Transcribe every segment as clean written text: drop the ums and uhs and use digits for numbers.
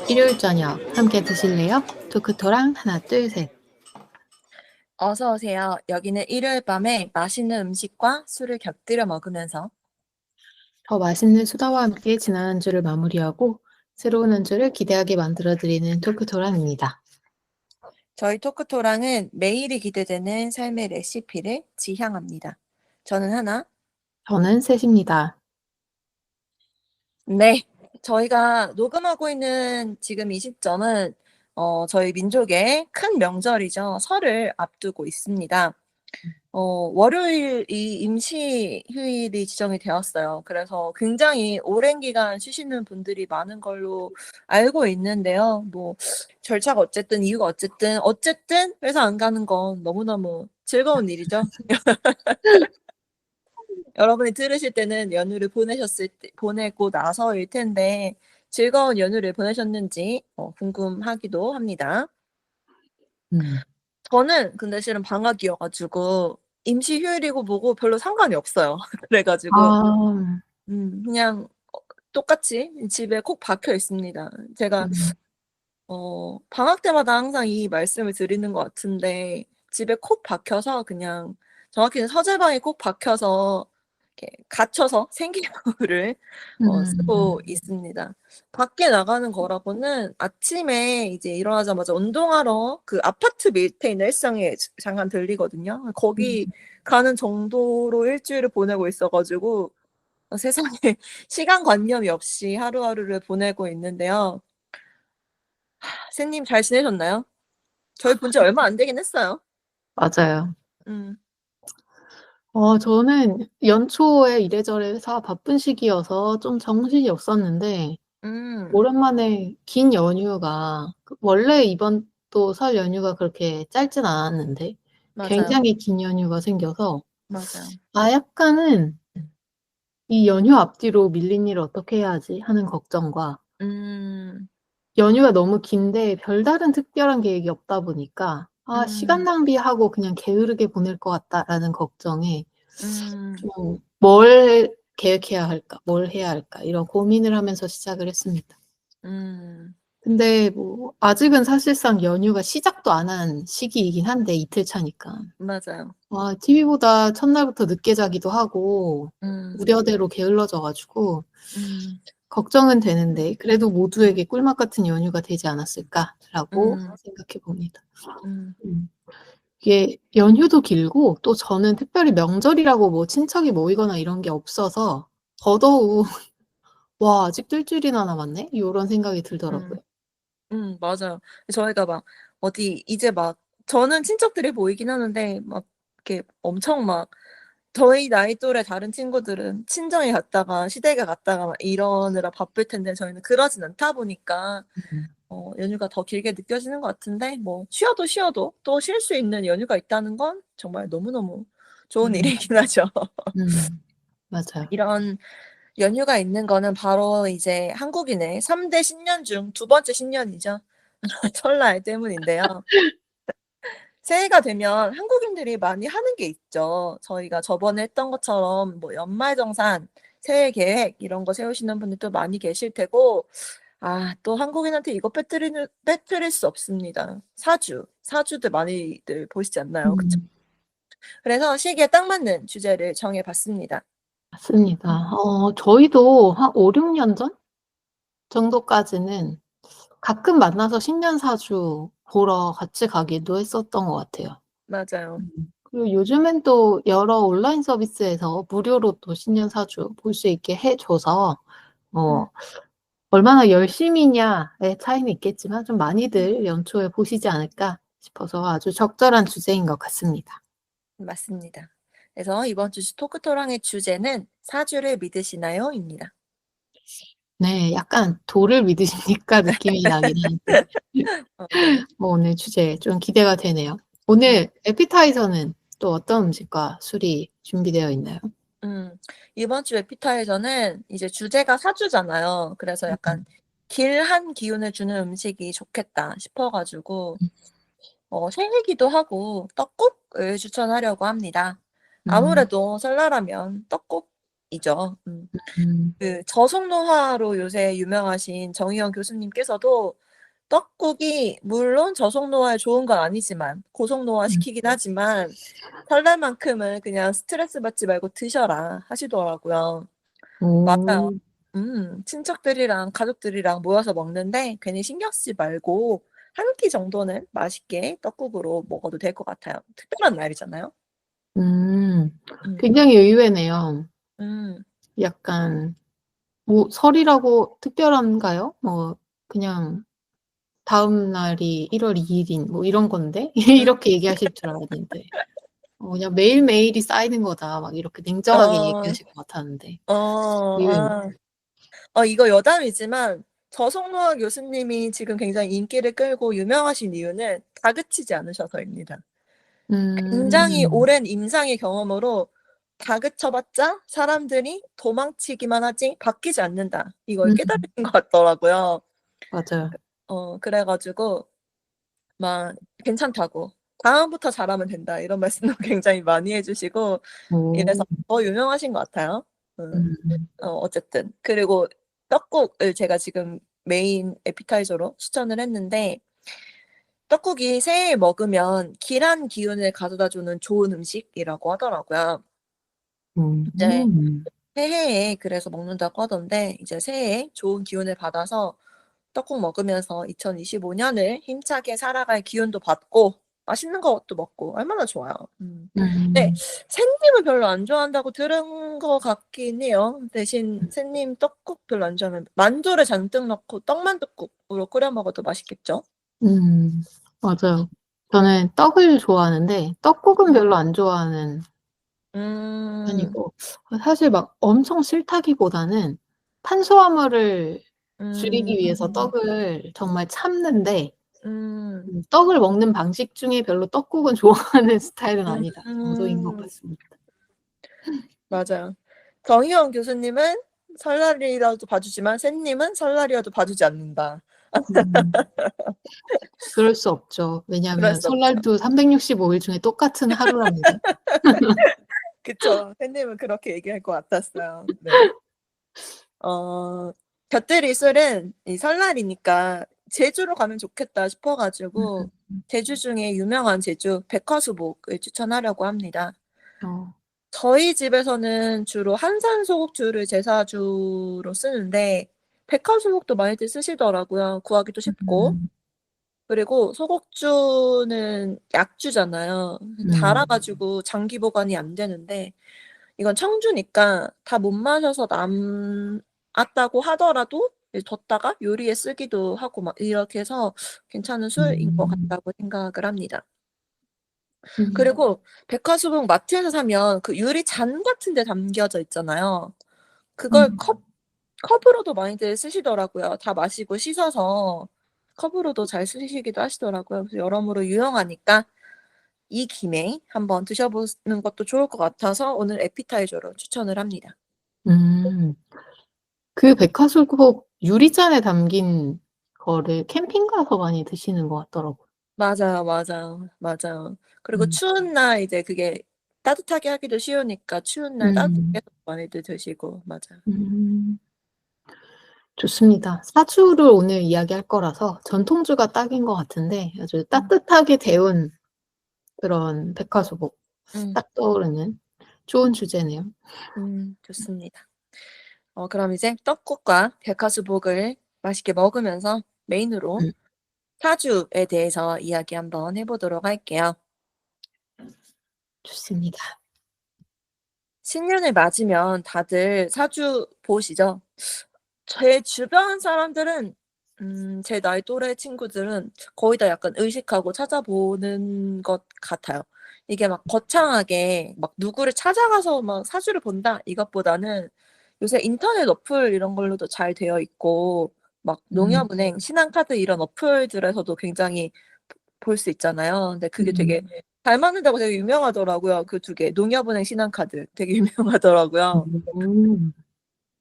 일요일 저녁 함께 드실래요? 토크토랑 하나 둘 셋. 어서 오세요. 여기는 일요일 밤에 맛있는 음식과 술을 곁들여 먹으면서 더 맛있는 수다와 함께 지난 한 주를 마무리하고 새로운 한 주를 기대하게 만들어드리는 토크토랑입니다. 저희 토크토랑은 매일이 기대되는 삶의 레시피를 지향합니다. 저는 하나. 저는 셋입니다. 네. 저희가 녹음하고 있는 지금 이 시점은 저희 민족의 큰 명절이죠. 설을 앞두고 있습니다. 월요일이 임시 휴일이 지정이 되었어요. 그래서 굉장히 오랜 기간 쉬시는 분들이 많은 걸로 알고 있는데요. 뭐 절차가 어쨌든 이유가 어쨌든 회사 안 가는 건 너무너무 즐거운 일이죠. 여러분이 들으실 때는 연휴를 보내고 나서일 텐데 즐거운 연휴를 보내셨는지 궁금하기도 합니다. 음. 저는 근데 실은 방학이어 가지고 임시 휴일이고 뭐고 별로 상관이 없어요. 그래 가지고 아, 그냥 똑같이 집에 콕 박혀 있습니다. 제가 음, 방학 때마다 항상 이 말씀을 드리는 것 같은데 집에 콕 박혀서 그냥 정확히는 서재방에 콕 박혀서 이렇게 갇혀서 생기부를 쓰고 음, 있습니다. 밖에 나가는 거라고는 아침에 이제 일어나자마자 운동하러 그 아파트 밑에 있는 헬스장에 잠깐 들리거든요. 거기 음. 가는 정도로 일주일을 보내고 있어 가지고 세상에 시간관념이 없이 하루하루를 보내고 있는데요. 샌님 잘 지내셨나요? 저희 본지 얼마 안 되긴 했어요. 맞아요. 음. 저는 연초에 이래저래 회사 바쁜 시기여서 좀 정신이 없었는데 음. 오랜만에 긴 연휴가 원래 이번 또 설 연휴가 그렇게 짧진 않았는데 맞아요. 굉장히 긴 연휴가 생겨서 맞아요. 약간은 이 연휴 앞뒤로 밀린 일을 어떻게 해야 하지 하는 걱정과 음. 연휴가 너무 긴데 별다른 특별한 계획이 없다 보니까 '아 시간 음. 낭비하고 그냥 게으르게 보낼 것 같다.'라는 걱정에 음. 좀 '뭘 계획해야 할까? 뭘 해야 할까?' 이런 고민을 하면서 시작을 했습니다. 음. 근데 뭐 아직은 사실상 연휴가 시작도 안 한 시기이긴 한데 이틀 차니까. 맞아요. TV보다 첫날부터 늦게 자기도 하고 음. 우려대로 게을러져 가지고 음. 걱정은 되는데 그래도 '모두에게 꿀맛 같은 연휴가 되지 않았을까.'라고 음. 생각해 봅니다. 음. 음. 이게 연휴도 길고 또 저는 특별히 명절이라고 뭐 친척이 모이거나 이런 게 없어서 더더욱 '와 아직도 일 주일이나 남았네?' 요런 생각이 들더라고요. 음. 맞아요. 저희가 막 어디 이제 막 저는 친척들이 보이긴 하는데 막 이렇게 엄청 막 저희 나이 또래 다른 친구들은 친정에 갔다가 시댁에 갔다가 막 이러느라 바쁠 텐데 저희는 그러진 않다 보니까 음. 연휴가 더 길게 느껴지는 것 같은데 뭐 쉬어도 또 쉴 수 있는 연휴가 있다는 건 정말 너무너무 좋은 음. 일이긴 하죠. 맞아요. 이런 연휴가 있는 거는 바로 이제 한국인의 3대 신년 중 두 번째 신년이죠. 설날 때문인데요. 새해가 되면 한국인들이 많이 하는 게 있죠. 저희가 저번에 했던 것처럼 뭐 연말정산, 새해 계획 이런 거 세우시는 분들도 많이 계실 테고 또 한국인한테 이거 빼뜨릴 수 없습니다. 사주들 많이들 보시지 않나요? 그쵸? 음. 그래서 시기에 딱 맞는 주제를 정해 봤습니다. 맞습니다. 저희도 한 5-6년 전 정도까지는 가끔 만나서 신년사주 보러 같이 가기도 했었던 것 같아요. 맞아요. 그리고 요즘엔 또 여러 온라인 서비스에서 무료로 또 신년사주 볼 수 있게 해 줘서 음. 뭐 얼마나 열심히냐의 차이는 있겠지만 좀 많이들 연초에 보시지 않을까 싶어서 아주 적절한 주제인 것 같습니다. 맞습니다. 그래서 이번 주 토크토랑의 주제는 "사주를 믿으시나요?"입니다. 네. 약간 도를 믿으십니까 느낌이 나긴 하는데 네. 오늘 주제 좀 기대가 되네요. 음. 오늘 에피타이저는 또 어떤 음식과 술이 준비되어 있나요? 음. 이번 주 에피타이저는 이제 주제가 사주잖아요. 그래서 음. 약간 '길한 기운을 주는 음식이 좋겠다.' 싶어 가지고 새해기도 하고 떡국을 추천하려고 합니다. 음. 아무래도 설날하면 떡국 떡국이죠. 음. 그 저속노화로 요새 유명하신 정의원 교수님께서도 떡국이 물론 저속노화에 좋은 건 아니지만 고속노화 시키긴 하지만 설날만큼은 그냥 스트레스 받지 말고 드셔라 하시더라고요. 맞아요. 오. 친척들이랑 가족들이랑 모여서 먹는데 괜히 신경 쓰지 말고 한 끼 정도는 맛있게 떡국으로 먹어도 될 것 같아요. 특별한 날이잖아요. 음. 음. 굉장히 의외네요. 음. 약간 뭐 설이라고 특별한가요? 뭐 그냥 다음 날이 1월 2일인 뭐 이런 건데 이렇게 얘기하실 줄 알았는데 그냥 매일매일이 쌓이는 거다 막 이렇게 냉정하게 어. 얘기하실 것 같았는데 의외네요. 이거 여담이지만 저속노화 교수님이 지금 굉장히 인기를 끌고 유명하신 이유는 다그치지 않으셔서입니다. 굉장히 음. 오랜 임상의 경험으로 다그쳐봤자 사람들이 도망치기만 하지 바뀌지 않는다. 이걸 깨달으신 것 같더라고요. 맞아요. 그래 가지고 막 괜찮다고 "다음부터 잘하면 된다." 이런 말씀도 굉장히 많이 해 주시고 이래서 오. 더 유명하신 것 같아요. 음. 어쨌든 그리고 떡국을 제가 지금 메인 에피타이저로 추천을 했는데 떡국이 새해에 먹으면 길한 기운을 가져다 주는 좋은 음식이라고 하더라고요. 이제 음. 새해에 그래서 먹는다고 하던데 이제 새해에 좋은 기운을 받아서 떡국 먹으면서 2025 년을 힘차게 살아갈 기운도 받고 맛있는 것도 먹고 얼마나 좋아요. 네. 음. 새님을 별로 안 좋아한다고 들은 것 같긴 해요. 대신 새님 떡국 별로 안 좋아하면 만두를 잔뜩 넣고 떡만둣국으로 끓여 먹어도 맛있겠죠? 음. 맞아요. 저는 떡을 좋아하는데 떡국은 음. 별로 안 좋아하는 음. 편이고 사실 막 엄청 싫다기보다는 탄수화물을 줄이기 위해서 음. 떡을 정말 참는데 음. 떡을 먹는 방식 중에 별로 떡국은 좋아하는 스타일은 아니다 정도인 것 음. 같습니다. 맞아요. 정희원 교수님은 설날이라도 봐주지만 새님은 설날이어도 봐주지 않는다. 음. 그럴 수 없죠. 그럴 왜냐하면 수 없죠. 설날도 365일 중에 똑같은 하루랍니다. 그쵸. 새님은 그렇게 얘기할 것 같았어요. 네. 곁들일 술은 이 설날이니까 제주로 가면 좋겠다 싶어 가지고 제주 중에 유명한 제주 백화수복을 추천하려고 합니다. 어. 저희 집에서는 주로 한산 소곡주를 제사주로 쓰는데 백화수복도 많이들 쓰시더라고요. 구하기도 쉽고. 음. 그리고 소곡주는 약주잖아요. 달아 가지고 장기 보관이 안 되는데 이건 청주니까 다 못 마셔서 남았다고 하더라도 이제 뒀다가 요리에 쓰기도 하고 막 이렇게 해서 괜찮은 술인 것 음. 같다고 생각을 합니다. 음. 그리고 백화수복 마트에서 사면 그 유리 잔 같은 데 담겨져 있잖아요. 그걸 음. 컵으로도 많이들 쓰시더라고요. 다 마시고 씻어서 컵으로도 잘 쓰시기도 하시더라고요. 그래서 여러모로 유용하니까 이 김에 한번 드셔 보는 것도 좋을 것 같아서 오늘 에피타이저로 추천을 합니다. 음. 그 백화수국 유리잔에 담긴 거를 캠핑 가서 많이 드시는 것 같더라고요. 맞아요, 맞아요, 맞아요. 그리고 음. 추운 날 이제 그게 따뜻하게 하기도 쉬우니까 추운 날 따뜻하게 음. 해서 많이들 드시고 맞아요. 음. 좋습니다. 사주를 오늘 이야기할 거라서 전통주가 딱인 것 같은데 아주 음. 따뜻하게 데운 그런 백화수복 음. 딱 떠오르는 좋은 주제네요. 좋습니다. 그럼 이제 떡국과 백화수복을 맛있게 먹으면서 메인으로 음. 사주에 대해서 이야기 한번 해 보도록 할게요. 좋습니다. 신년을 맞으면 다들 사주 보시죠? 제 주변 사람들은 제 나이 또래 친구들은 거의 다 약간 의식하고 찾아보는 것 같아요. 이게 막 거창하게 막 누구를 찾아가서 막 사주를 본다 이것보다는 요새 인터넷 어플 이런 걸로도 잘 되어 있고 막 음. 농협은행, 신한카드 이런 어플들에서도 굉장히 볼 수 있잖아요. 근데 그게 되게 잘 맞는다고 되게 유명하더라고요. 그 두 개. 농협은행, 신한카드 되게 유명하더라고요. 음.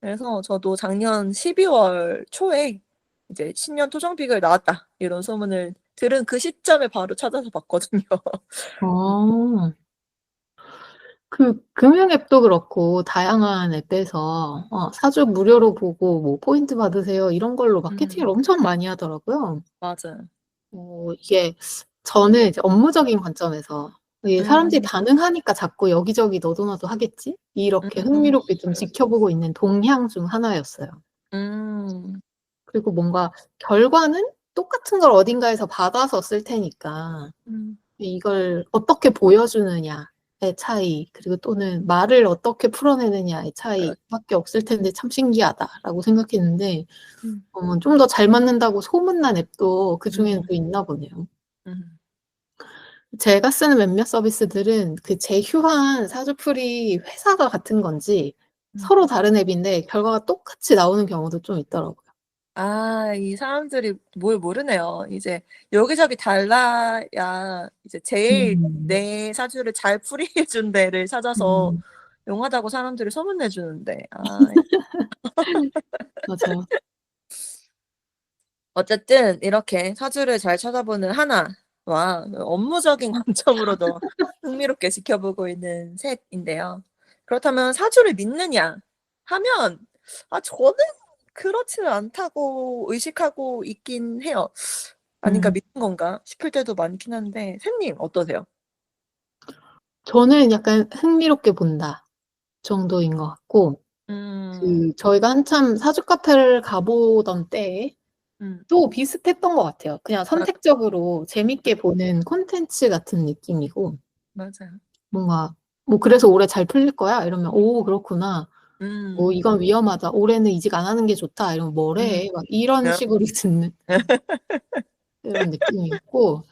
그래서 저도 작년 12월 초에 이제 "신년 토종비글 나왔다." 이런 소문을 들은 그 시점에 바로 찾아서 봤거든요. 어. 그 금융 앱도 그렇고 다양한 앱에서 사주 무료로 보고 뭐 포인트 받으세요 이런 걸로 마케팅을 엄청 많이 하더라고요. 맞아요. 이게 저는 이제 업무적인 관점에서 이게 사람들이 음. 반응하니까 자꾸 여기저기 너도 나도 하겠지? 이렇게 흥미롭게 좀 지켜보고 있는 동향 중 하나였어요. 음. 그리고 뭔가 결과는 똑같은 걸 어딘가에서 받아서 쓸 테니까 음. 이걸 어떻게 보여주느냐의 차이, 그리고 또는 말을 어떻게 풀어내느냐의 그렇 차이밖에 없을 텐데 참 신기하다라고 생각했는데 음. 좀 더 잘 맞는다고 소문난 앱도 그중에는 음. 또 있나 보네요. 음. 제가 쓰는 몇몇 서비스들은 그 제휴한 사주풀이 회사가 같은 건지 음. 서로 다른 앱인데 결과가 똑같이 나오는 경우도 좀 있더라고요. 아 이 사람들이 뭘 모르네요. 이제 여기저기 달라야 이제 제일 음. 내 사주를 잘 풀이해 준 데를 찾아서 음. 용하다고 사람들이 소문내 주는데 맞아요. 어쨌든 이렇게 사주를 잘 찾아보는 하나와 업무적인 관점으로도 흥미롭게 지켜보고 있는 셋인데요. 그렇다면 사주를 믿느냐 하면 저는 그렇지는 않다고 의식하고 있긴 해요. '아닌가 음. 믿는 건가?' 싶을 때도 많긴 한데 샘님 어떠세요? 저는 약간 '흥미롭게 본다.' 정도인 것 같고 음. 저희가 한참 사주 카페를 가 보던 때에 음. 또 비슷했던 것 같아요. 그냥 맞 선택적으로 재밌게 보는 콘텐츠 같은 느낌이고 맞아요. 뭔가 뭐 "그래서 올해 잘 풀릴 거야?" 이러면 "오 그렇구나." 뭐 음. "이건 위험하다. 올해는 이직 안 하는 게 좋다." 이러면 음. "뭐래?" 막 이런 네. 식으로 듣는 그런 느낌이었고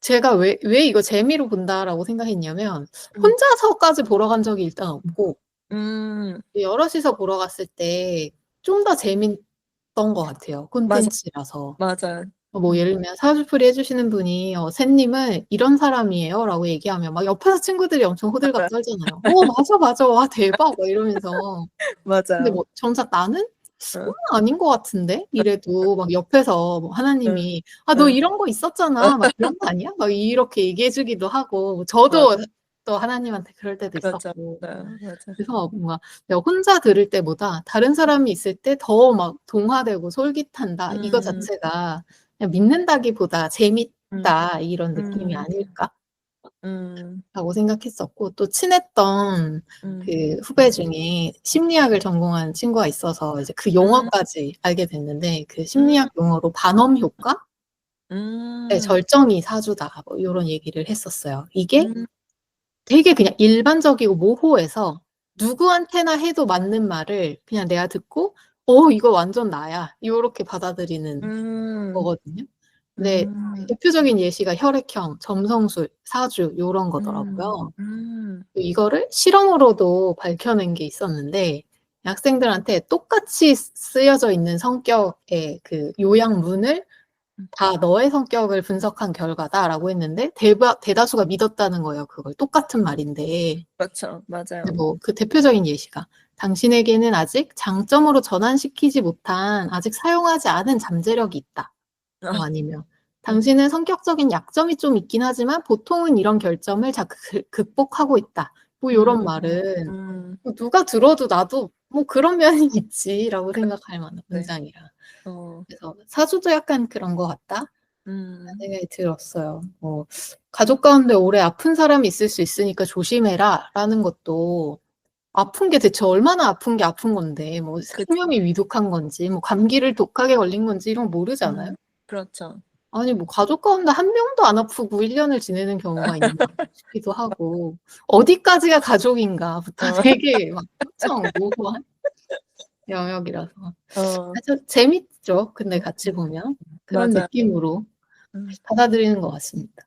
제가 왜 이거 재미로 본다라고 생각했냐면 음. 혼자서까지 보러 간 적이 일단 없고 음. 여럿이서 보러 갔을 때 좀 더 재밌던 것 같아요, 맞아 콘텐츠라서. 맞아요. 뭐 음. 예를 들면 사주풀이 해 주시는 분이 "샌님은 이런 사람이에요."라고 얘기하면 막 옆에서 친구들이 엄청 호들갑 맞아요. 떨잖아요. "어 맞아, 맞아. 와 대박." 막 이러면서. 근데 맞아요. 뭐 정작 나는 어. 아닌 것 같은데?" 이래도 막 옆에서 뭐 응. 하나님이 "아 너 응. 이런 거 있었잖아." 막 "이런 거 아니야?" 막 이렇게 얘기해 주기도 하고 뭐 맞아. 저도 또 하나님한테 그럴 때도 그렇죠. 있었고. 맞아. 그래서 뭔가 내가 혼자 들을 때보다 다른 사람이 있을 때 더 막 동화되고 솔깃한다. 이거 음. 자체가 그냥 믿는다기보다 음. '재밌다.' 이런 느낌이 음. 아닐까라고 음. 생각했었고 또 친했던 음. 그 후배 중에 심리학을 전공한 친구가 있어서 이제 그 음. 용어까지 알게 됐는데 그 음. 심리학 용어로 반엄 효과의 음. 절정이 사주다 뭐 요런 얘기를 했었어요. 이게 음. 되게 그냥 일반적이고 모호해서 누구한테나 해도 맞는 말을 그냥 내가 듣고 '어 이거 완전 나야.' 요렇게 받아들이는 음. 거거든요. 근데 음. 대표적인 예시가 혈액형, 점성술, 사주 요런 음. 거더라고요. 음. 이거를 실험으로도 밝혀낸 게 있었는데 학생들한테 똑같이 쓰여져 있는 성격의 그 요양문을 음. 다 "너의 성격을 분석한 결과다."라고 했는데 대다수가 믿었다는 거예요 그걸. 똑같은 말인데. 그렇죠. 근데 맞아요. 뭐 그 대표적인 예시가 "당신에게는 아직 장점으로 전환시키지 못한 아직 사용하지 않은 잠재력이 있다." 뭐 아. 아니면 음. "당신은 성격적인 약점이 좀 있긴 하지만 보통은 이런 결점을 잘 극복하고 있다." 뭐 요런 음. 말은 음. 누가 들어도 나도 '뭐 그런 면이 있지.'라고 생각할 만한 네. 문장이라. 어. 그래서 '사주도 약간 그런 것 같다.'라는 음. 생각이 들었어요. 뭐 "가족 가운데 오래 아픈 사람이 있을 수 있으니까 조심해라."라는 것도 아픈 게 대체 얼마나 아픈 게 아픈 건데 뭐 그쵸. 생명이 위독한 건지 뭐 감기를 독하게 걸린 건지 이런 거 모르잖아요. 그렇죠. 아니 뭐 가족 가운데 한 명도 안 아프고 1 년을 지내는 경우가 있나 싶기도 하고 '어디까지가 가족인가.'부터 어. 되게 막 엄청 모호한 영역이라서 어. 저 재밌죠. 근데 같이 보면 그런 맞아요. 느낌으로 음. 받아들이는 것 같습니다.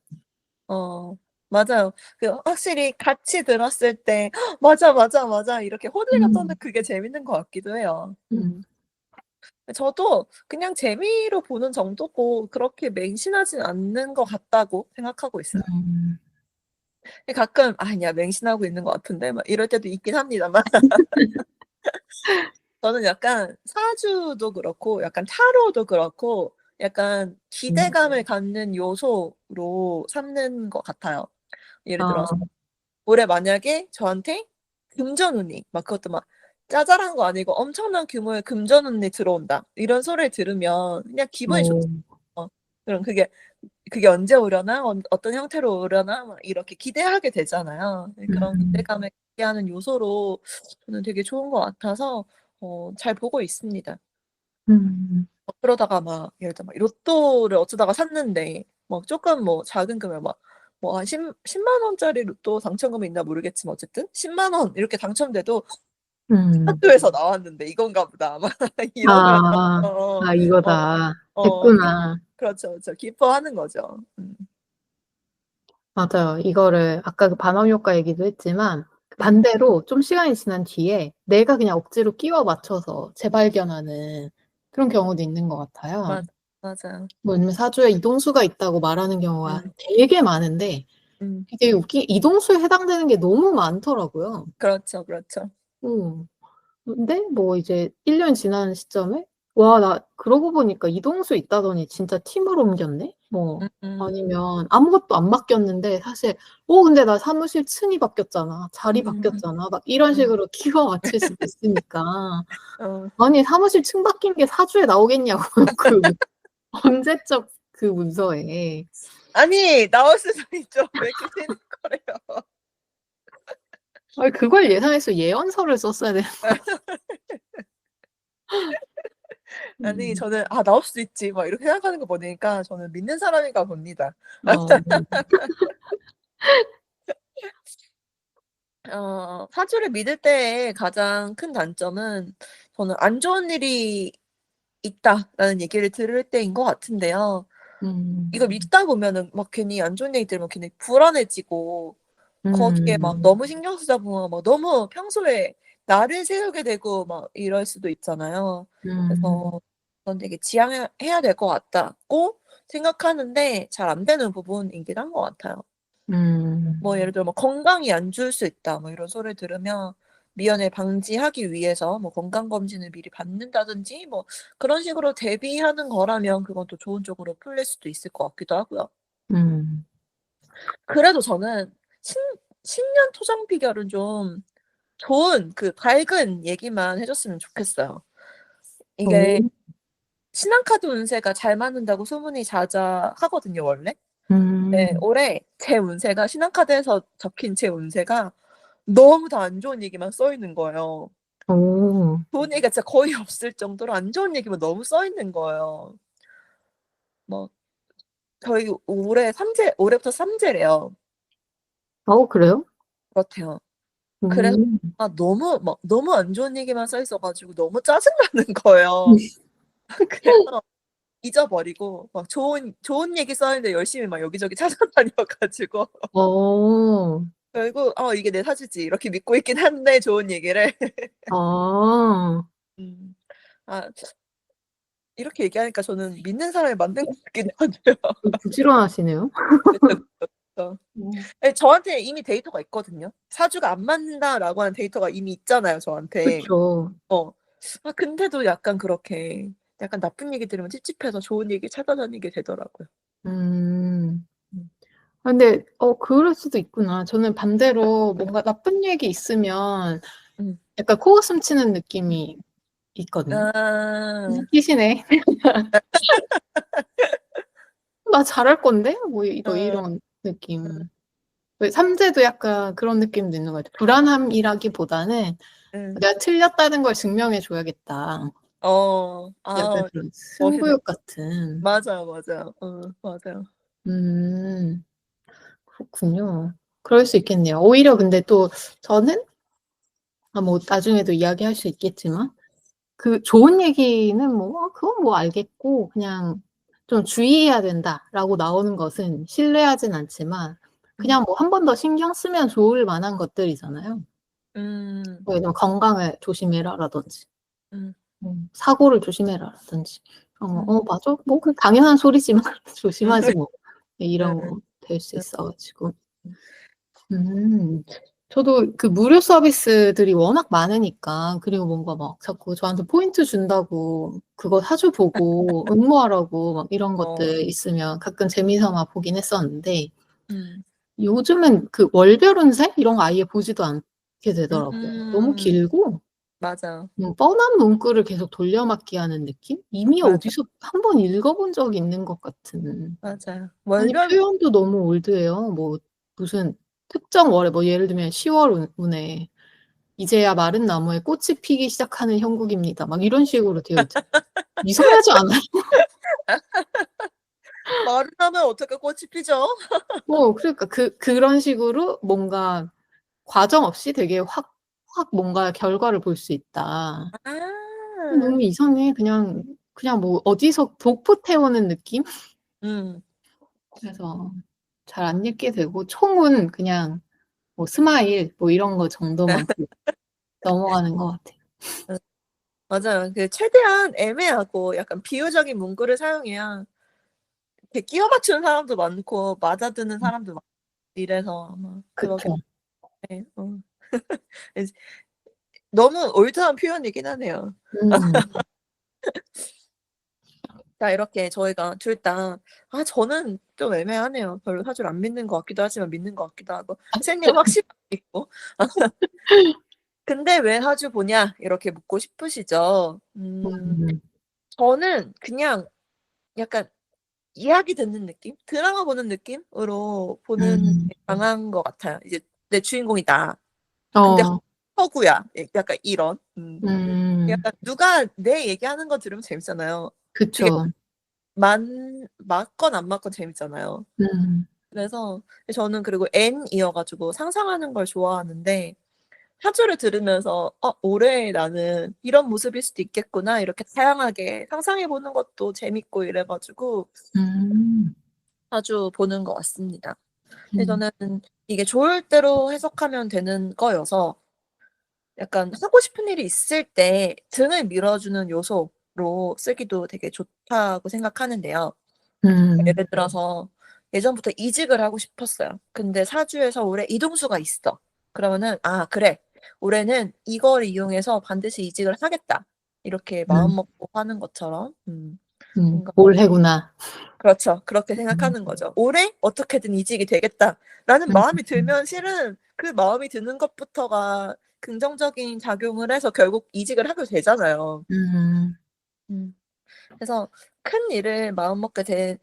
맞아요. 그 확실히 같이 들었을 때 "맞아, 맞아, 맞아." 이렇게 호들갑 떠는 음. 그게 재밌는 것 같기도 해요. 음. 저도 그냥 재미로 보는 정도고 그렇게 맹신하진 않는 것 같다고 생각하고 있어요. 음. 가끔 '아니야 맹신하고 있는 것 같은데.' 막 이럴 때도 있긴 합니다만 저는 약간 사주도 그렇고 약간 타로도 그렇고 약간 음. 기대감을 갖는 요소로 삼는 것 같아요. 예를 들어서 아. 올해 만약에 저한테 금전운이 막 그것도 막 짜잘한 거 아니고 엄청난 규모의 금전운이 들어온다. 이런 소리를 들으면 그냥 기분이 좋죠. 어. 그럼 그게 언제 오려나? 어떤 형태로 오려나? 막 이렇게 기대하게 되잖아요. 네, 그런 음. 기대감을 갖게 하는 요소로 저는 되게 좋은 것 같아서 잘 보고 있습니다. 음. 그러다가 막 예를 들어 막 로또를 어쩌다가 샀는데 막 쪼끔 뭐 작은 금액 막 뭐 한 10만 원짜리 로또 당첨금이 있나 모르겠지만 어쨌든 10만 원 이렇게 당첨돼도 음. 학교에서 나왔는데 '이건가 보다.' 막 이러면서 아. 어어 아 어 이거다. 기 됐구나. 그렇죠, 그렇죠. 기뻐하는 거죠. 맞아요. 이거를 아까 그 반응 효과 얘기도 했지만 음. 반대로 좀 시간이 지난 뒤에 내가 그냥 억지로 끼워 맞춰서 재발견하는 그런 경우도 있는 것 같아요. 맞 맞아요. 뭐 아니면 사주에 이동수가 있다고 말하는 경우가 음. 되게 많은데 음. 이게 이동수에 해당되는 게 너무 많더라고요. 그렇죠, 그렇죠. 어. 근데 뭐 이제 1년 지난 시점에 '와 나 그러고 보니까 이동수 있다더니 진짜 팀을 옮겼네?' 뭐 음음. 아니면 아무것도 안 바뀌었는데 사실 근데 나 사무실 층이 바뀌었잖아. 자리 음. 바뀌었잖아.' 막 이런 음. 식으로 끼워 맞출 수도 있으니까. 어. 아니 사무실 층 바뀐 게 사주에 나오겠냐고 그 언제적 그 문서에. 아니 나올 수도 있죠. 왜 이렇게 시니컬해요. 아니 그걸 예상해서 예언서를 썼어야 되는. 아니 음. 저는 '아 나올 수도 있지.' 막 이렇게 생각하는 거 보니까 저는 믿는 사람인가 봅니다. 어. 사주를 믿을 때의 가장 큰 단점은 저는 '안 좋은 일이 있다.'라는 얘기를 들을 때인 것 같은데요. 음. 이걸 믿다 보면은 막 괜히 안 좋은 얘기 들으면 괜히 불안해지고 거기에 막 음. 너무 신경 쓰다 보면 막 너무 평소에 나를 세우게 되고 막 이럴 수도 있잖아요. 음. 그래서 그건 되게 지양해야 될 것 같다고 생각하는데 잘 안 되는 부분이긴 한 것 같아요. 음. 뭐 예를 들어 뭐 "건강이 안 좋을 수 있다." 뭐 이런 소리를 들으면 미연에 방지하기 위해서 뭐 건강 검진을 미리 받는다든지 뭐 그런 식으로 대비하는 거라면 그건 또 좋은 쪽으로 풀릴 수도 있을 것 같기도 하고요. 음. 그래도 저는 신 신년 토장 비결은 좀 좋은 그 밝은 얘기만 해 줬으면 좋겠어요. 이게 어. 신한카드 운세가 잘 맞는다고 소문이 자자하거든요 원래. 네. 음. 올해 제 운세가 신한카드에서 적힌 제 운세가 너무 다 안 좋은 얘기만 써 있는 거예요. 어. 좋은 얘기가 진짜 거의 없을 정도로 안 좋은 얘기만 너무 써 있는 거예요. 뭐 저희 올해 삼재 올해부터 삼재래요. 그래요? 그렇대요. 그래서 음. 너무 막 너무 안 좋은 얘기만 써 있어 가지고 너무 짜증 나는 거예요. 그래서 잊어버리고 막 좋은 얘기 써 있는데 열심히 막 여기저기 찾아다녀 가지고 어. 결국 '이게 내 사주지.' 이렇게 믿고 있긴 한데 좋은 얘기를. 아. 음. 아 이렇게 얘기하니까 저는 믿는 사람이 맞는 것 같기도 하네요. 부지런하시네요. 그쵸, 그쵸, 그쵸. 음. 예 저한테 이미 데이터가 있거든요. "사주가 안 맞는다."라고 하는 데이터가 이미 있잖아요 저한테. 그쵸. 어. 근데도 약간 그렇게 약간 나쁜 얘기 들으면 찝찝해서 좋은 얘기 찾아다니게 되더라고요. 음. 음. 근데 그럴 수도 있구나. 저는 반대로 뭔가 나쁜 얘기 있으면 음. 약간 코웃음 치는 느낌이 있거든요. 아. 웃기시네. '나 잘할 건데?' 뭐 어. 이런 느낌. 왜 삼재도 약간 그런 느낌도 있는 것 같아요. 불안함이라기보다는 음. '내가 틀렸다는 걸 증명해 줘야겠다.' 약간 아 그런 멋있네. 승부욕 같은. 맞아요, 맞아요. 맞아요. 음. 그렇군요. 그럴 수 있겠네요. 오히려 근데 또 저는 뭐 나중에도 이야기할 수 있겠지만 그 좋은 얘기는 뭐 그건 뭐 알겠고 그냥 좀 '주의해야 된다.'라고 나오는 것은 신뢰하진 않지만 음. 그냥 뭐 한 번 더 신경 쓰면 좋을 만한 것들이잖아요. 음. 뭐 예를 들면 "건강을 조심해라."라든지 음. "사고를 조심해라."라든지 음. 맞아. 뭐 그 당연한 소리지만 조심하지 뭐. 음. 이런 거 될 수 음. 있어 가지고. 음. 음. 저도 그 무료 서비스들이 워낙 많으니까 그리고 뭔가 막 자꾸 저한테 포인트 준다고 그거 사주 보고 응모하라고 막 이런 어. 것들 있으면 가끔 재미삼아 보긴 했었는데 음. 요즘은 그 월별 운세 이런 거 아예 보지도 않게 되더라고요. 너무 음. 길고 맞아. 뻔한 문구를 계속 돌려막기 하는 느낌? 이미 맞아. 어디서 한 번 읽어본 적이 있는 것 같은. 맞아요. 아니 월별 표현도 너무 올드해요. 뭐 무슨 특정 월에 뭐 예를 들면 10월 운에 "이제야 마른 나무에 꽃이 피기 시작하는 형국입니다." 막 이런 식으로 되어 있잖아요. 이상하지 않아요? 말을 하면 어떻게 꽃이 피죠? 그러니까 그런 식으로 뭔가 과정 없이 되게 확 뭔가 결과를 볼 수 있다. 아. 너무 이상해. 그냥 뭐 어디서 독포 태우는 느낌? 음. 그래서 잘 안 읽게 되고 총은 그냥 뭐 스마일 뭐 이런 거 정도만 보고 넘어가는 것 같아요. 음 맞아요. 그 최대한 애매하고 약간 비유적인 문구를 사용해야 이렇게 끼워 맞추는 사람도 많고 맞아드는 음 사람도 많고 이래서 아마 그러겠 그쵸. 네. 이제 너무 올드한 표현이긴 하네요. 음. 자 이렇게 저희가 둘 다 저는 좀 애매하네요. 별로 사주를 안 믿는 것 같기도 하지만 믿는 것 같기도 하고 선생님은 확실히 믿고 "근데 왜 사주 보냐?" 이렇게 묻고 싶으시죠? 음. 저는 그냥 약간 이야기 듣는 느낌? 드라마 보는 느낌으로 보는 음. 게 강한 것 같아요. 이제 '내 주인공이 나. 근데 어. 허구야.' 약간 이런. 음. 약간 누가 내 얘기하는 거 들으면 재밌잖아요. 그게 그쵸. 맞건 안 맞건 재밌잖아요. 음. 그래서 저는 그리고 N이어 가지고 상상하는 걸 좋아하는데 사주를 들으면서 '올해 나는 이런 모습일 수도 있겠구나.' 이렇게 다양하게 상상해 보는 것도 재밌고 이래 가지고 음. 자주 보는 것 같습니다. 근데 음. 저는 이게 좋을 대로 해석하면 되는 거여서 약간 하고 싶은 일이 있을 때 등을 밀어주는 요소로 쓰기도 되게 좋다고 생각하는데요. 음. 예를 들어서 예전부터 이직을 하고 싶었어요. 근데 사주에서 올해 이동수가 있어. 그러면은 '아 그래. 올해는 이걸 이용해서 반드시 이직을 하겠다.' 이렇게 음. 마음먹고 하는 것처럼 뭔가 올해구나. 그렇죠. 그렇게 음. 생각하는 거죠. '올해 어떻게든 이직이 되겠다.'라는 음. 마음이 들면 실은 그 마음이 드는 것부터가 긍정적인 작용을 해서 결국 이직을 하게 되잖아요. 음. 음. 그래서 큰 일을 마음먹게 된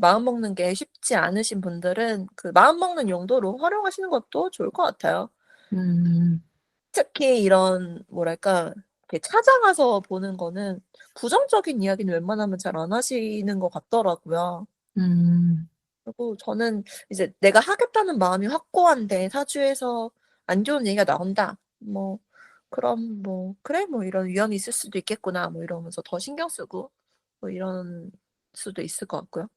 마음먹는 게 쉽지 않으신 분들은 그 마음먹는 용도로 활용하시는 것도 좋을 것 같아요. 음. 특히 이런 뭐랄까 이렇게 찾아가서 보는 거는 부정적인 이야기는 웬만하면 잘 안 하시는 것 같더라고요. 음. 그리고 저는 이제 내가 하겠다는 마음이 확고한데 사주에서 안 좋은 얘기가 나온다. 뭐 그럼 뭐 '그래 뭐 이런 위험이 있을 수도 있겠구나.' 뭐 이러면서 더 신경 쓰고 뭐 이런 수도 있을 것 같고요.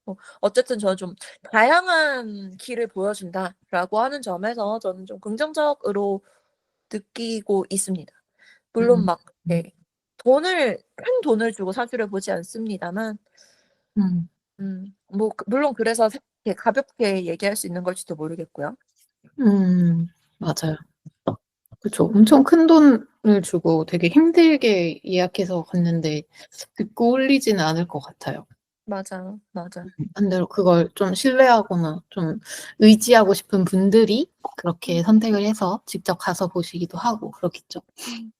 어쨌든 저는 좀 '다양한 길을 보여준다.'라고 하는 점에서 저는 좀 긍정적으로 느끼고 있습니다. 물론 음. 막 음. 이렇게 큰 돈을 주고 사주를 보지 않습니다만 음. 뭐 물론 그래서 이렇게 가볍게 얘기할 수 있는 걸지도 모르겠고요. 음. 맞아요. 그쵸. 엄청 큰 돈을 주고 되게 힘들게 예약해서 갔는데 듣고 울리지는 않을 것 같아요. 맞아, 맞아. 반대로 그걸 좀 신뢰하거나 좀 의지하고 싶은 분들이 그렇게 음 선택을 해서 직접 가서 보시기도 하고 그렇겠죠. 음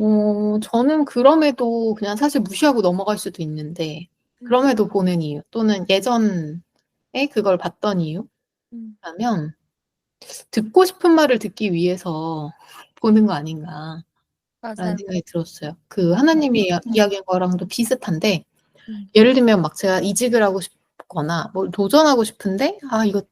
음 저는 그럼에도 그냥 사실 무시하고 넘어갈 수도 있는데 음 그럼에도 보는 이유 또는 예전에 그걸 봤던 음. 이유라면 '듣고 싶은 말을 듣기 위해서 보는 거 아닌가.'라는 맞아요. 생각이 들었어요. 그 하나님이 음. 이야기한 거랑도 비슷한데 음. 예를 들면 막 제가 이직을 하고 싶거나 뭘 도전하고 싶은데 '아 이거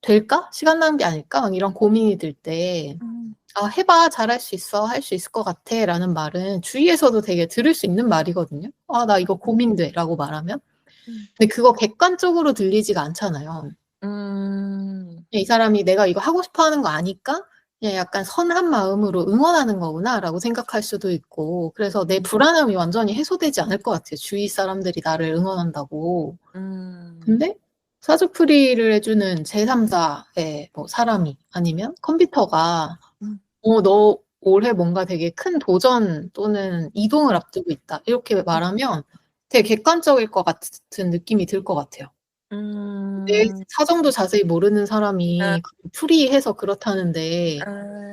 될까? 시간 낭비 아닐까?' 막 이런 고민이 들 때 음. "아 해 봐. 잘할 수 있어. 할 수 있을 것 같아."라는 말은 주위에서도 되게 들을 수 있는 말이거든요. "아 나 이거 고민돼."라고 말하면. 음. 근데 그거 객관적으로 들리지가 않잖아요. 음. 이 사람이 '내가 이거 하고 싶어 하는 거 아니까 그냥 약간 선한 마음으로 응원하는 거구나.'라고 생각할 수도 있고 그래서 내 음. 불안함이 완전히 해소되지 않을 것 같아요, 주위 사람들이 나를 응원한다고. 음. 근데 사주풀이를 해 주는 제3자의 뭐 사람이 아니면 컴퓨터가 음. 너 올해 뭔가 되게 큰 도전 또는 이동을 앞두고 있다." 이렇게 말하면 되게 객관적일 것 같은 느낌이 들 것 같아요. 내 음. 사정도 자세히 모르는 아. 사람이 풀이해서 그렇다는데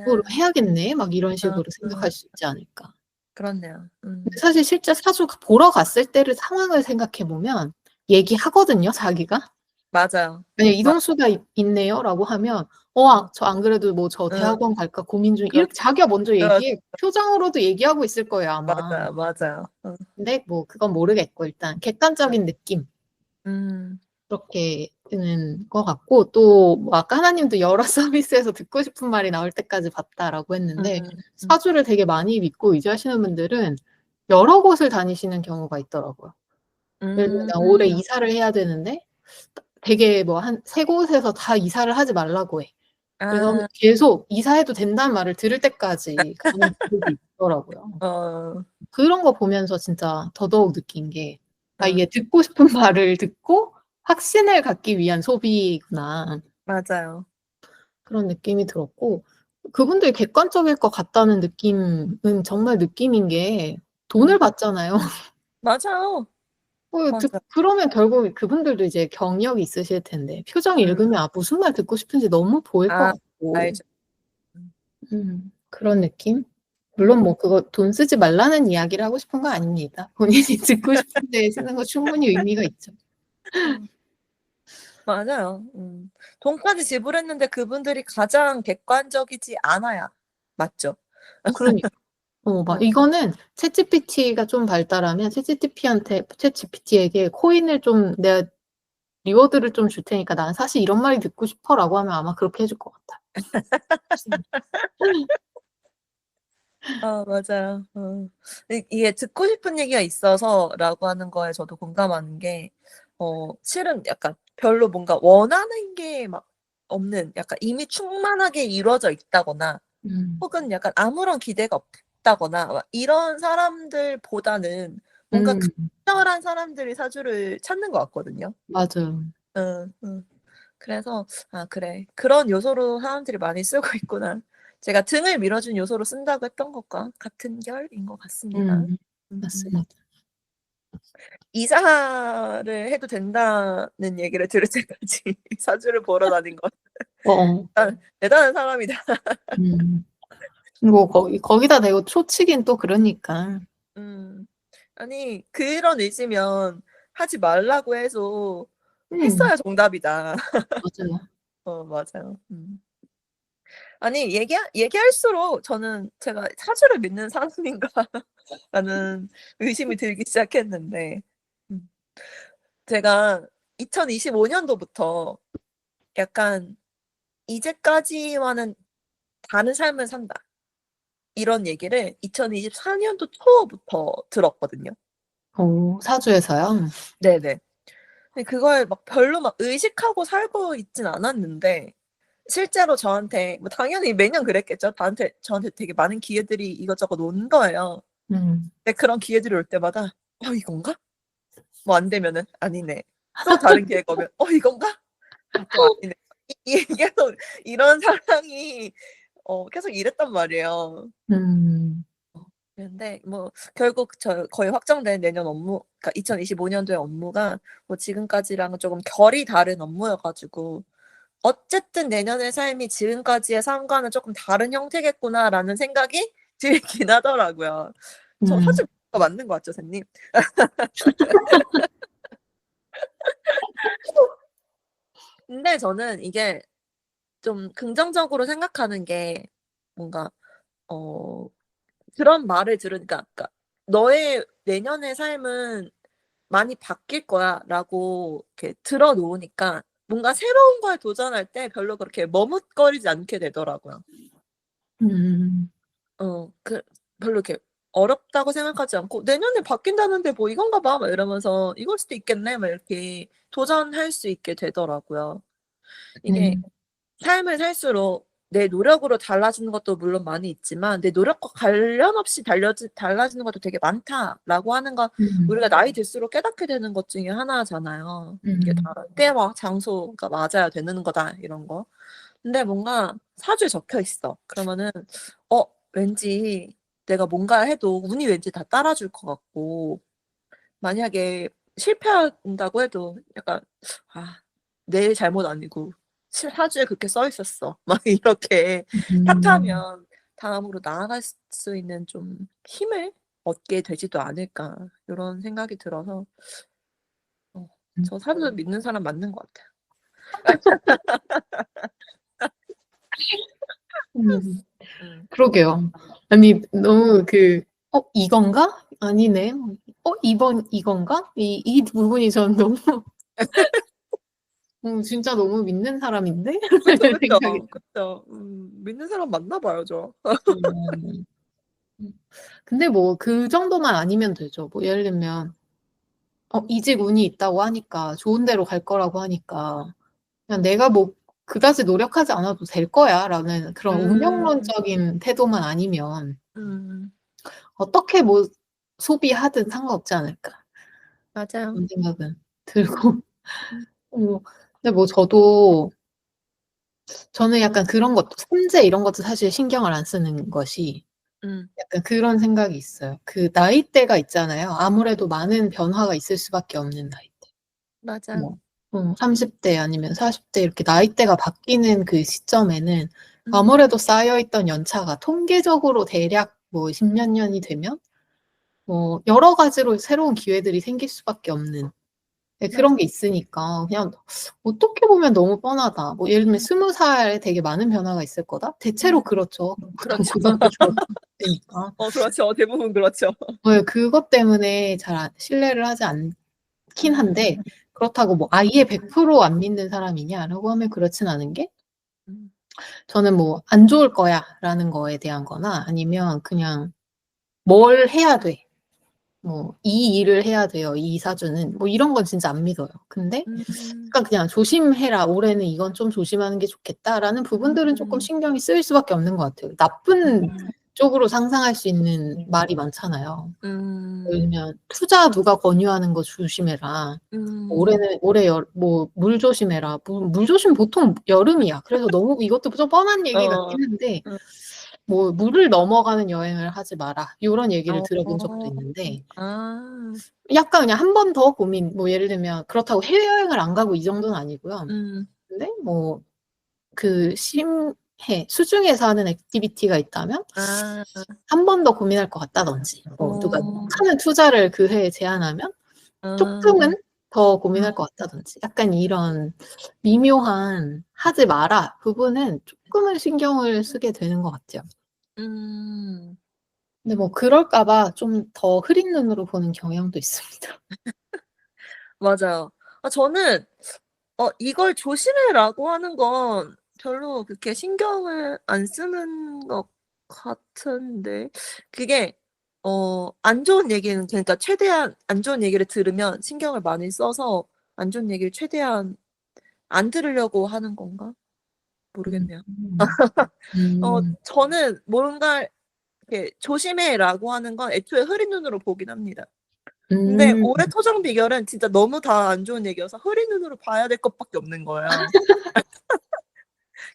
'그거를 아. 해야겠네.' 막 이런 어 식으로 생각할 수 있지 않을까. 그렇네요. 근데 사실 실제 사주가 보러 갔을 때를 상황을 생각해 보면 얘기하거든요, 자기가. 맞아요. 만약에 맞 "이동수가 있네요."라고 하면 어. 저 안 그래도 뭐 저 응. 대학원 갈까 고민 중" 그렇 이렇게 자기가 먼저 그렇 얘기해. 표정으로도 얘기하고 있을 거예요, 아마. 맞아요, 맞아요. 응. 근데 뭐 그건 모르겠고 일단 네. 객관적인 느낌 음. 그렇게 드는 것 같고 또 뭐 아까 하나님도 "여러 서비스에서 듣고 싶은 말이 나올 때까지 봤다."라고 했는데 음. 사주를 되게 많이 믿고 의지하시는 분들은 여러 곳을 다니시는 경우가 있더라고요. 예를 들면 나 올해 음. 이사를 해야 되는데 되게 뭐 한 3 곳에서 다 이사를 하지 말라고 해. 그래서 아. 계속 이사해도 된다는 말을 들을 때까지 가는 분들도 있더라고요. 어. 그런 거 보면서 진짜 더더욱 느낀 게 '아 어. 이게 듣고 싶은 말을 듣고 확신을 갖기 위한 소비구나.' 맞아요. 그런 느낌이 들었고 그분들이 객관적일 것 같다는 느낌은 정말 느낌인 게 음. 돈을 받잖아요. 맞아요. 맞아. 그러면 결국 그분들도 이제 경력이 있으실 텐데 표정 읽으면 무슨 말 듣고 싶은지 너무 보일 것 아 같고 알죠. 음. 그런 느낌? 음. 물론 뭐 그거 돈 쓰지 말라는 이야기를 하고 싶은 거 아닙니다. 본인이 듣고 싶은 데에 쓰는 거 충분히 의미가 있죠. 음. 맞아요. 돈까지 지불했는데 그분들이 가장 객관적이지 않아야 맞죠? 그러니까. 막 응. 이거는 챗GPT가 좀 발달하면 챗GPT에게 코인을 좀 내가 리워드를 좀 줄 테니까 "난 사실 이런 말이 듣고 싶어."라고 하면 아마 그렇게 해줄 것 같아요. 맞아요. 이게 듣고 싶은 얘기가 있어서라고 하는 거에 저도 공감하는 게 실은 약간 별로 뭔가 원하는 게 막 없는 약간 이미 충만하게 이루어져 있다거나 음. 혹은 약간 아무런 기대가 없다거나 막 이런 사람들보다는 뭔가 음. 간절한 사람들이 사주를 찾는 것 같거든요. 맞아요. 응, 응. 그래서 '아 그래. 그런 요소로 사람들이 많이 쓰고 있구나.' 제가 등을 밀어준 요소로 쓴다고 했던 것과 같은 결인 것 같습니다. 음. 음음. 맞습니다. 이사를 해도 된다는 얘기를 들을 때까지 사주를 보러 다닌 건 어어. 대단한 사람이다. 음. 뭐 거기다 대고 초치긴 또 그러니까. 음. 아니 그런 의지면 하지 말라고 해서 음. 했어야 정답이다. 맞아요. 맞아요. 아니 얘기할수록 저는 제가 '사주를 믿는 사람인가.'라는 의심이 들기 시작했는데 음 제가 2025 년도부터 약간 '이제까지와는 다른 삶을 산다.' 이런 얘기를 2024 년도 초부터 들었거든요. 사주에서요? 네네. 근데 그걸 막 별로 막 의식하고 살고 있진 않았는데 실제로 저한테 뭐 당연히 매년 그랬겠죠. 저한테 되게 많은 기회들이 이것저것 온 거예요. 음. 근데 그런 기회들이 올 때마다 '어 이건가?' 뭐 안 되면은 '아니네.' 또 다른 기회가 오면 '어 이건가?' 아 또 아니네. 이게 계속 이런 상황이 계속 이랬단 말이에요. 음. 근데 뭐 결국 저 거의 확정된 내년 업무 그러니까 2025 년도의 업무가 뭐 지금까지랑은 쪼금 결이 다른 업무여 가지고 어쨌든 '내년의 삶이 지금까지의 삶과는 쪼끔 다른 형태겠구나.'라는 생각이 들긴 하더라고요. 저 음. 사실 맞는 것 같죠 선생님? 근데 저는 이게 좀 긍정적으로 생각하는 게 뭔가 어 그런 말을 들으니까 그러니까 "너의 내년의 삶은 많이 바뀔 거야."라고 이렇게 들어 놓으니까 뭔가 새로운 거에 도전할 때 별로 그렇게 머뭇거리지 않게 되더라고요. 음. 별로 이렇게 어렵다고 생각하지 않고 '내년에 바뀐다는데 뭐 이건가 봐.' 막 이러면서 '이걸 수도 있겠네.' 막 이렇게 도전할 수 있게 되더라고요. 이게 네. 삶을 살수록 내 노력으로 달라지는 것도 물론 많이 있지만 '내 노력과 관련 없이 달라지는 것도 되게 많다.'라고 하는 건 음. 우리가 나이 들수록 깨닫게 되는 것 중에 하나잖아요. 이게 음. 다 때와 장소가 맞아야 되는 거다 이런 거. 근데 뭔가 사주에 적혀 있어. 그러면은 왠지 내가 뭔가 해도 운이 왠지 다 따라줄 것 같고 만약에 실패한다고 해도 약간 '아 내 잘못 아니고 사주에 그렇게 써 있었어.' 막 이렇게 음. 탓하면 다음으로 나아갈 수 있는 좀 힘을 얻게 되지도 않을까 요런 생각이 들어서 음. 저 사주 믿는 사람 맞는 것 같아요. 음. 음. 그러게요. 아니 너무 이건가? 아니네. 2번 이건가?' 이 부분이 저는 너무 진짜 너무 믿는 사람인데? 그쵸, 이런 생각이 그쵸. 그쵸. 믿는 사람 맞나 봐요 저. 음. 근데 뭐 그 정도만 아니면 되죠. 뭐 예를 들면 이 집 운이 있다고 하니까 좋은 데로 갈 거라고 하니까 그냥 '내가 뭐 그다지 노력하지 않아도 될 거야.'라는 그런 음. 운명론적인 태도만 아니면 음. 어떻게 뭐 소비하든 상관없지 않을까 맞아요. 그런 생각은 들고 음. 어 근데 뭐 저는 약간 그런 것도 삼재 이런 것도 사실 신경을 안 쓰는 것이 음. 약간 그런 생각이 있어요. 그 나이대가 있잖아요. 아무래도 많은 변화가 있을 수밖에 없는 나이대. 맞아. 뭐 30대 아니면 40대 이렇게 나이대가 바뀌는 그 시점에는 음. 아무래도 쌓여 있던 연차가 통계적으로 대략 뭐 10 몇 년이 되면 뭐 여러 가지로 새로운 기회들이 생길 수밖에 없는 그런 게 맞아. 있으니까 그냥 어떻게 보면 너무 뻔하다. 뭐 예를 들면 20 살에 되게 많은 변화가 있을 거다? 대체로 그렇죠. 보통 그렇죠. 고등학교 졸업할 때니까. 그렇죠. 대부분 그렇죠. 네 그것 때문에 잘 신뢰를 하지 않긴 한데 음. 그렇다고 뭐 아예 100% 안 믿는 사람이냐라고 하면 그렇진 않은 게 음. 저는 뭐 '안 좋을 거야.'라는 거에 대한 거나 아니면 그냥 '뭘 해야 돼.' 뭐 '이 일을 해야 돼요, 이 사주는.' 뭐 이런 건 진짜 안 믿어요. 근데 음. 약간 그냥 '조심해라. 올해는 이건 좀 조심하는 게 좋겠다.'라는 부분들은 쪼끔 음. 신경이 쓰일 수밖에 없는 것 같아요. 나쁜 음. 쪽으로 상상할 수 있는 말이 많잖아요. 예를 음. 들면 "투자 누가 권유하는 거 조심해라." 음. 올해 물 조심해라." 물 조심 보통 여름이야. 그래서 너무 이것도 좀 뻔한 얘기 어. 같긴 한데 음. 뭐 "물을 넘어가는 여행을 하지 마라." 요런 얘기를 들어본 적도 어. 있는데 아. 약간 그냥 한 번 더 고민 뭐 예를 들면 그렇다고 해외여행을 안 가고 이 정도는 아니고요. 음. 근데 뭐 수중에서 하는 액티비티가 있다면 아. 한 번 더 고민할 것 같다든지 뭐 누가 어. 하는 투자를 그 해에 제안하면 아. 쪼끔은 더 고민할 것 같다든지 약간 이런 미묘한 '하지 마라.' 부분은 쪼끔은 신경을 쓰게 되는 것 같아요. 음. 근데 뭐 그럴까 봐 좀 더 흐린 눈으로 보는 경향도 있습니다. 맞아요. 저는 이걸 조심해라고 하는 건 별로 그렇게 신경을 안 쓰는 것 같은데 그게 안 좋은 얘기는 그러니까 최대한 안 좋은 얘기를 들으면 신경을 많이 써서 안 좋은 얘기를 최대한 안 들으려고 하는 건가? 음. 모르겠네요. 음. 저는 뭔가 이렇게 "조심해."라고 하는 건 애초에 흐린 눈으로 보긴 합니다. 근데 음. 올해 토정 비결은 진짜 너무 다 안 좋은 얘기여서 흐린 눈으로 봐야 될 것밖에 없는 거예요.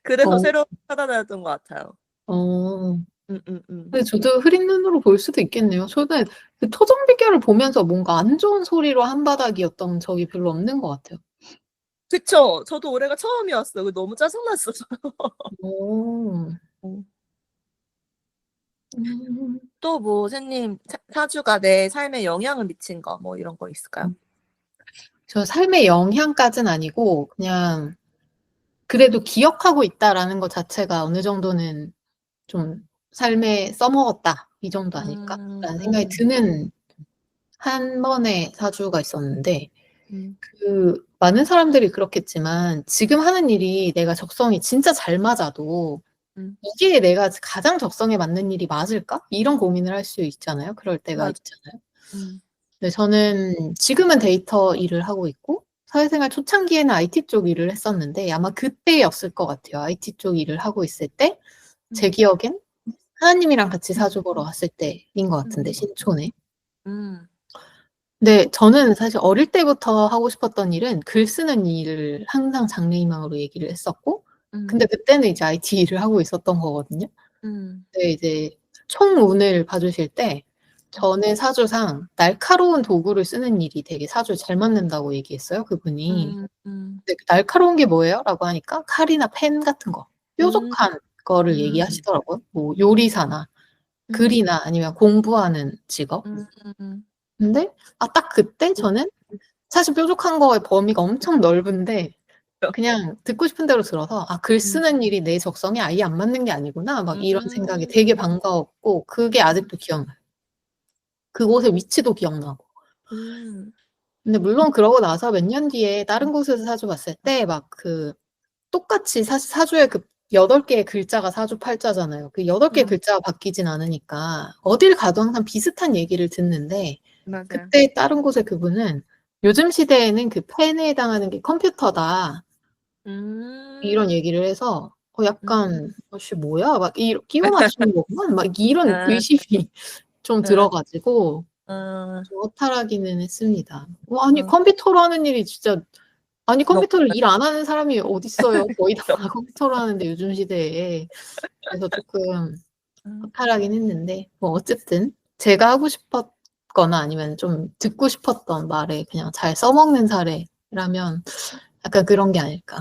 그래서 어. 새로 찾아다녔던 것 같아요. 어. 음음음. 근데 저도 흐린 눈으로 볼 수도 있겠네요. 저는 그 토정 비결을 보면서 뭔가 안 좋은 소리로 한바닥이었던 적이 별로 없는 것 같아요. 그쵸. 저도 올해가 처음이었어요. 그 너무 짜증 났어요. 어. 어. 음. 또 뭐 선생님 사주가 내 삶에 영향을 미친 거 뭐 이런 거 있을까요? 저 삶의 영향까진 아니고 그냥 그래도 '기억하고 있다.'라는 것 자체가 어느 정도는 좀 '삶에 써먹었다.' 이 정도 아닐까라는 생각이 음. 드는 한 번의 사주가 있었는데 음. 많은 사람들이 그렇겠지만 지금 하는 일이 내가 적성이 진짜 잘 맞아도 음. '이게 내가 가장 적성에 맞는 일이 맞을까?' 이런 고민을 할 수 있잖아요. 그럴 때가 맞아. 있잖아요. 음. 네 저는 지금은 데이터 일을 하고 있고 사회생활 초창기에는 IT 쪽 일을 했었는데 아마 그때였을 것 같아요. IT 쪽 일을 하고 있을 때 제 음. 기억엔 하나님이랑 같이 사주 보러 갔을 때인 것 같은데 음. 신촌에. 음. 근데 저는 사실 어릴 때부터 하고 싶었던 일은 글 쓰는 일을 항상 장래희망으로 얘기를 했었고 음. 근데 그때는 이제 IT 일을 하고 있었던 거거든요. 음. 근데 이제 총운을 봐 주실 때 저는 사주상 날카로운 도구를 쓰는 일이 되게 사주에 잘 맞는다고 얘기했어요, 그분이. 근데 그 날카로운 게 뭐예요?라고 하니까 칼이나 펜 같은 거, 음, 뾰족한 거를 음, 얘기하시더라고요. 뭐 요리사나 음, 글이나 아니면 공부하는 직업. 음. 근데 딱 그때 저는 사실 뾰족한 거의 범위가 엄청 넓은데 그냥 듣고 싶은 대로 들어서 '아 글 쓰는 일이 내 적성에 아예 안 맞는 게 아니구나.' 막 이런 생각이 되게 반가웠고 그게 아직도 기억나요. 그곳의 위치도 기억나고. 음, 근데 물론 그러고 나서 몇 년 뒤에 다른 곳에서 사주 봤을 때 막 그 똑같이 사실 사주에 그 8개의 글자가 사주 팔자잖아요. 그 8개의 글자가 바뀌진 않으니까 어딜 가도 항상 비슷한 얘기를 듣는데 맞아요. 그때 다른 곳의 그분은 "요즘 시대에는 그 펜에 해당하는 게 컴퓨터다." 이런 얘기를 해서 약간 '씨 뭐야?' 막 끼워 맞추는 거구만 막 이런 아, 의심이 좀 아, 들어 가지고 아, 좀 허탈하기는 했습니다. 아니 아, 컴퓨터로 하는 일이 진짜 아니 너무 컴퓨터로 일 안 하는 사람이 어딨어요. 거의 다 컴퓨터로 하는데 요즘 시대에. 그래서 쪼끔 허탈하긴 했는데 뭐 어쨌든 제가 하고 싶었거나 아니면 좀 듣고 싶었던 말에 그냥 잘 써먹는 사례라면 약간 그런 게 아닐까.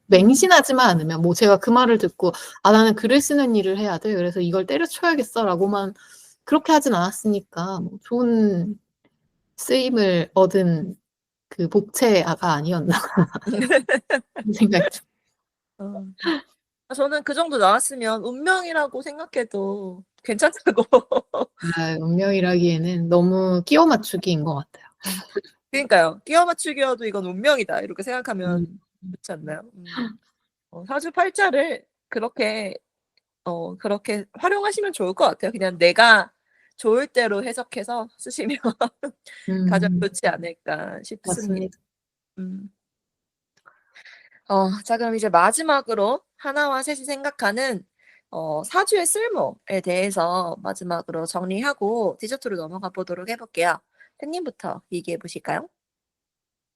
맹신하지만 않으면 뭐 제가 그 말을 듣고 '아 나는 글을 쓰는 일을 해야 돼. 그래서 이걸 때려쳐야겠어.'라고만 그렇게 하진 않았으니까 뭐 좋은 쓰임을 얻은 그 복채아가 아니었나 그런 생각이 듭니다. 어. 저는 그 정도 나왔으면 운명이라고 생각해도 괜찮다고. 운명이라기에는 너무 끼워 맞추기인 것 같아요. 그러니까요. 끼워 맞추기여도 '이건 운명이다.' 이렇게 음. 생각하면 좋지 않나요? 사주팔자를 그렇게 활용하시면 좋을 것 같아요. 그냥 내가 좋을 대로 해석해서 쓰시면 가장 음. 좋지 않을까 싶습니다. 맞습니다. 음. 자 그럼 이제 마지막으로 하나와 셋이 생각하는 사주의 쓸모에 대해서 마지막으로 정리하고 디저트로 넘어가 보도록 해 볼게요. 팬님부터 얘기해 보실까요?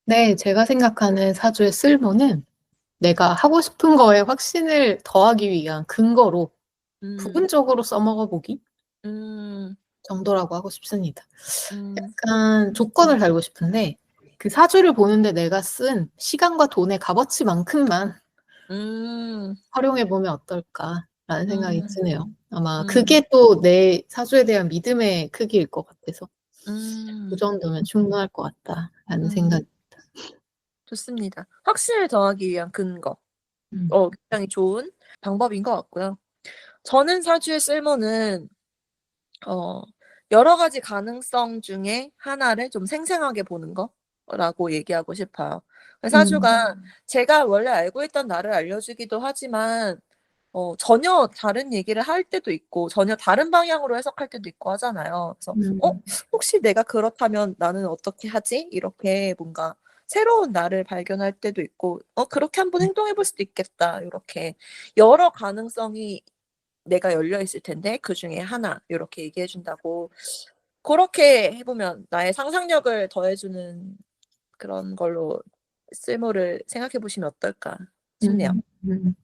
네. 제가 생각하는 사주의 쓸모는 내가 하고 싶은 거에 확신을 더하기 위한 근거로 음. 부분적으로 써먹어 보기 음. 정도라고 하고 싶습니다. 음. 약간 조건을 달고 싶은데 그 사주를 보는데 내가 쓴 시간과 돈의 값어치만큼만 음. 활용해 보면 어떨까라는 생각이 음. 드네요. 아마 음. 그게 또 내 사주에 대한 믿음의 크기일 것 같아서 그 음. 정도면 충분할 것 같다라는 음. 생각이 좋습니다. 확신을 더하기 위한 근거. 음. 굉장히 좋은 방법인 것 같고요. 저는 사주의 쓸모는 어 여러 가지 가능성 중에 하나를 좀 생생하게 보는 거라고 얘기하고 싶어요. 사주가 제가 원래 알고 있던 나를 알려주기도 하지만 전혀 다른 얘기를 할 때도 있고 전혀 다른 방향으로 해석할 때도 있고 하잖아요. 그래서 음. 혹시 내가 그렇다면 나는 어떻게 하지?' 이렇게 뭔가 새로운 나를 발견할 때도 있고 '그렇게 한번 행동해 볼 수도 있겠다.' 요렇게 여러 가능성이 내가 열려 있을 텐데 그중에 하나 요렇게 얘기해 준다고 고렇게 해 보면 나의 상상력을 더해 주는 그런 걸로 쓸모를 생각해 보시면 어떨까 싶네요. 음. 음.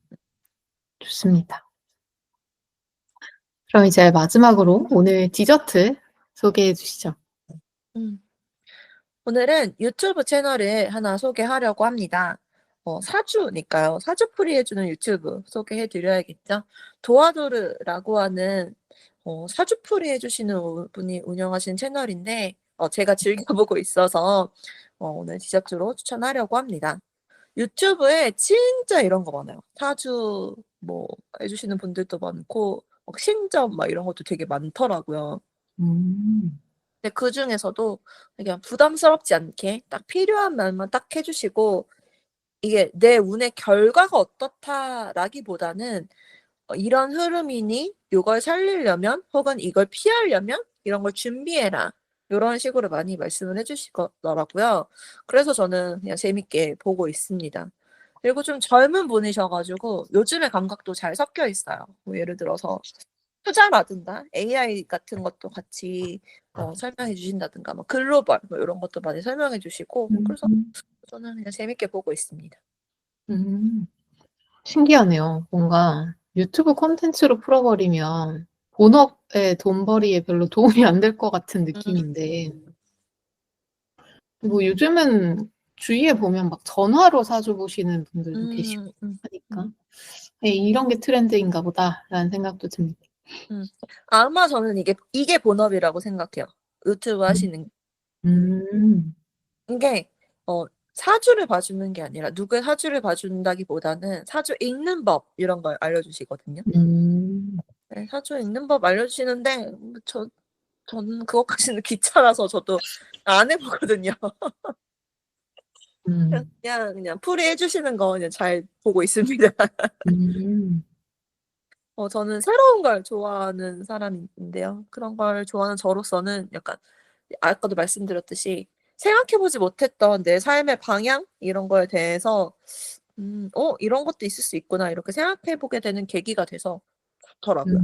좋습니다. 그럼 이제 마지막으로 오늘 디저트 소개해 주시죠. 음. 오늘은 유튜브 채널을 하나 소개하려고 합니다. 사주니까요. 사주풀이 해 주는 유튜브 소개해 드려야겠죠. 도아도르라고 하는 사주풀이 해 주시는 분이 운영하신 채널인데 제가 즐겨 보고 있어서 오늘 디저트로 추천하려고 합니다. 유튜브에 진짜 이런 거 많아요. 사주 뭐 해 주시는 분들도 많고 신점 막 이런 것도 되게 많더라고요. 음. 근데 그중에서도 그냥 부담스럽지 않게 딱 필요한 말만 딱 해 주시고 이게 '내 운의 결과가 어떻다.'라기보다는 "이런 흐름이니 요걸 살리려면 혹은 이걸 피하려면 이런 걸 준비해라." 요런 식으로 많이 말씀을 해 주시더라고요. 그래서 저는 그냥 재밌게 보고 있습니다. 그리고 좀 젊은 분이셔 가지고 요즘의 감각도 잘 섞여 있어요. 뭐 예를 들어서 투자라든가 AI 같은 것도 같이 설명해 주신다든가 뭐 글로벌 뭐 요런 것도 많이 설명해 주시고 그래서 음. 저는 그냥 재밌게 보고 있습니다. 음. 신기하네요. 뭔가 유튜브 콘텐츠로 풀어 버리면 본업의 돈벌이에 별로 도움이 안 될 것 같은 느낌인데 뭐 요즘은 주위에 보면 막 전화로 사주 보시는 분들도 계시고 하니까 이런 게 트렌드인가 보다라는 생각도 듭니다. 아마 저는 이게 본업이라고 생각해요. 유튜브 하시는 게 사주를 봐주는 게 아니라 누구의 사주를 봐준다기보다는 사주 읽는 법 이런 걸 알려주시거든요. 네, 사주 읽는 법 알려주시는데 저는 그것까지는 귀찮아서 저도 안 해보거든요. 그냥 풀이해 주시는 거 그냥 잘 보고 있습니다. 저는 새로운 걸 좋아하는 사람인데요. 그런 걸 좋아하는 저로서는 약간 아까도 말씀드렸듯이 생각해보지 못했던 내 삶의 방향 이런 거에 대해서 이런 것도 있을 수 있구나 이렇게 생각해보게 되는 계기가 돼서 좋더라고요.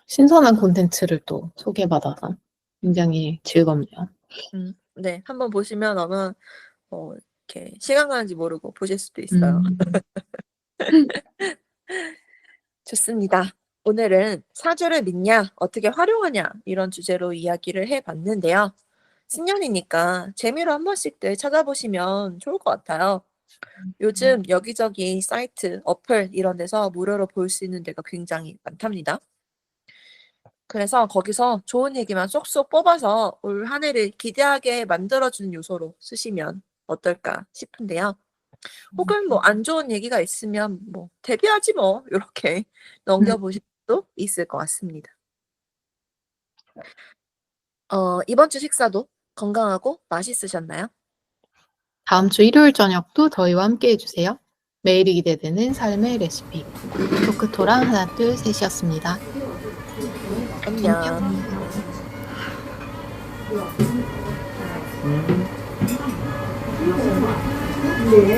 신선한 콘텐츠를 또 소개받아서 굉장히 즐겁네요. 네, 한번 보시면 아마 이렇게 시간 가는지 모르고 보실 수도 있어요. 좋습니다. 오늘은 사주를 믿냐, 어떻게 활용하냐 이런 주제로 이야기를 해봤는데요. 신년이니까 재미로 한 번씩들 찾아보시면 좋을 것 같아요. 요즘 여기저기 사이트, 어플 이런 데서 무료로 볼 수 있는 데가 굉장히 많답니다. 그래서 거기서 좋은 얘기만 쏙쏙 뽑아서 올 한 해를 기대하게 만들어주는 요소로 쓰시면 어떨까 싶은데요. 혹은 뭐 안 좋은 얘기가 있으면 뭐 대비하지 뭐 이렇게 넘겨보실 수도 있을 것 같습니다. 이번 주 식사도 건강하고 맛있으셨나요? 다음 주 일요일 저녁도 저희와 함께 해주세요. 매일이 기대되는 삶의 레시피 토크토랑 하나 둘 셋이었습니다. 안녕. 네,